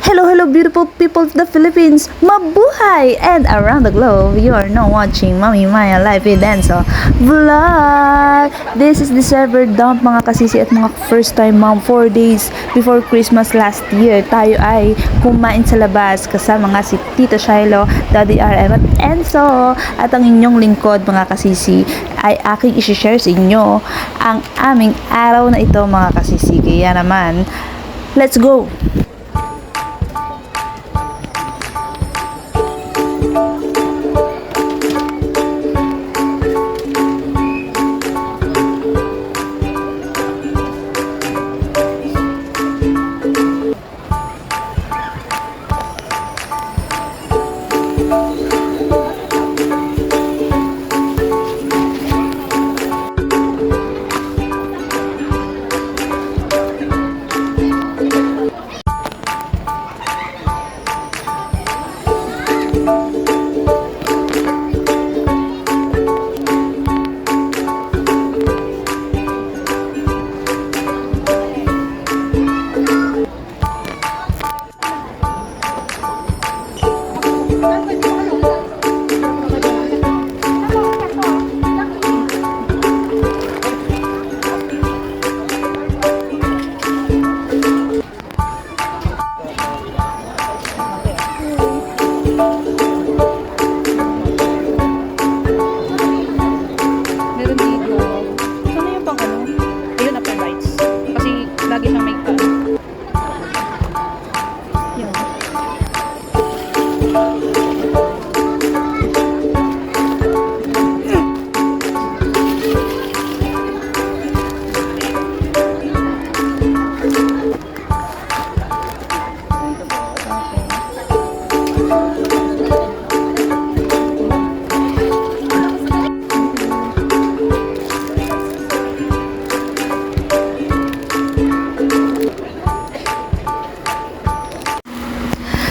Hello, beautiful people of the Philippines! Mabuhay! And around the globe, you are now watching Mami Maya Live Dancer Vlog! This is December dump mga kasisi at mga first time mom. 4 days before Christmas last year, tayo ay kumain sa labas kasama nga si Tito Shiloh, Daddy RM at Enzo. At ang inyong lingkod mga kasisi ay aking isi-share sa inyo ang aming araw na ito mga kasisi. Kaya naman, let's go!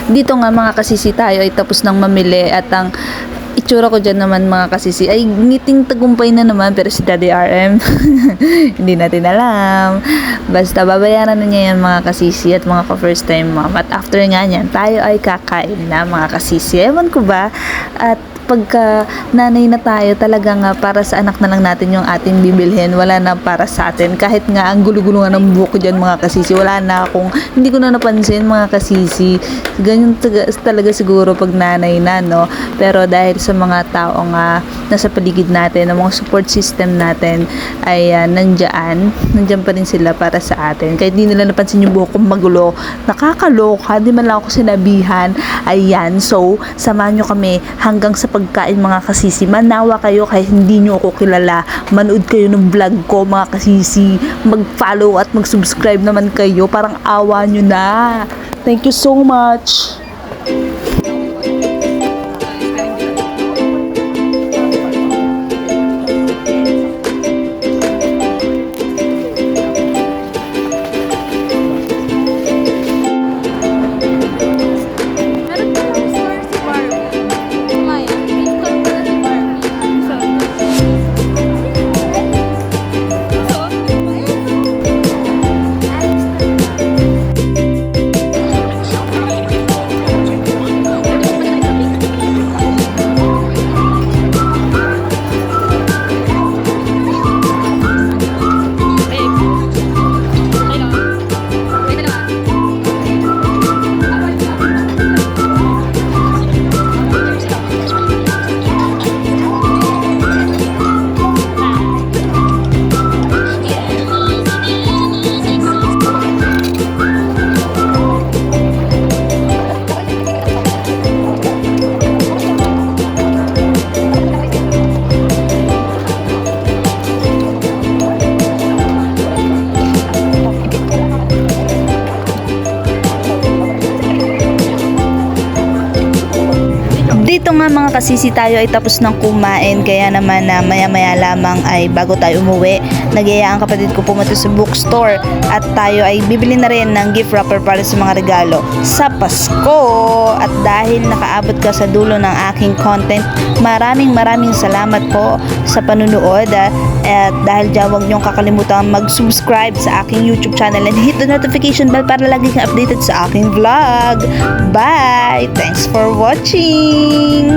Dito nga mga kasisi tayo ay tapos nang mamili at ang itsura ko dyan naman mga kasisi ay ngiting tagumpay na naman, pero si Daddy RM hindi natin alam, basta babayaran na niya yan mga kasisi at mga ka-first time mom. At after nga niyan tayo ay kakain na mga kasisi. Ewan ko ba, at pagka nanay na tayo talaga nga para sa anak na lang natin yung ating bibilhin, wala na para sa atin. Kahit nga ang gulo-gulo nga ng buhok ko dyan mga kasisi, wala na akong, hindi ko na napansin mga kasisi. Ganyan talaga siguro pag nanay na, no? Pero dahil sa mga tao nga nasa paligid natin, ang mga support system natin ay nandyan pa rin sila para sa atin. Kahit hindi nila napansin yung buhok kong magulo, nakakaloka, di man lang ako sinabihan. Ayan, so samahan nyo kami hanggang sa pagkain mga kasisi. Manawa kayo kahit hindi nyo ako kilala, manood kayo ng vlog ko mga kasisi, mag-follow at mag-subscribe naman kayo, parang awa nyo na. Thank you so much. Dito nga mga kasisi tayo ay tapos ng kumain, kaya naman na maya-maya lamang ay bago tayo umuwi, nagyaya ang kapatid ko pumunta sa bookstore at tayo ay bibili na rin ng gift wrapper para sa mga regalo sa Pasko. At dahil nakaabot ka sa dulo ng aking content, maraming salamat po sa panunood at dahil dyan huwag niyong kakalimutan mag-subscribe sa aking YouTube channel and hit the notification bell para lagi kang updated sa aking vlog. Bye! Thanks for watching!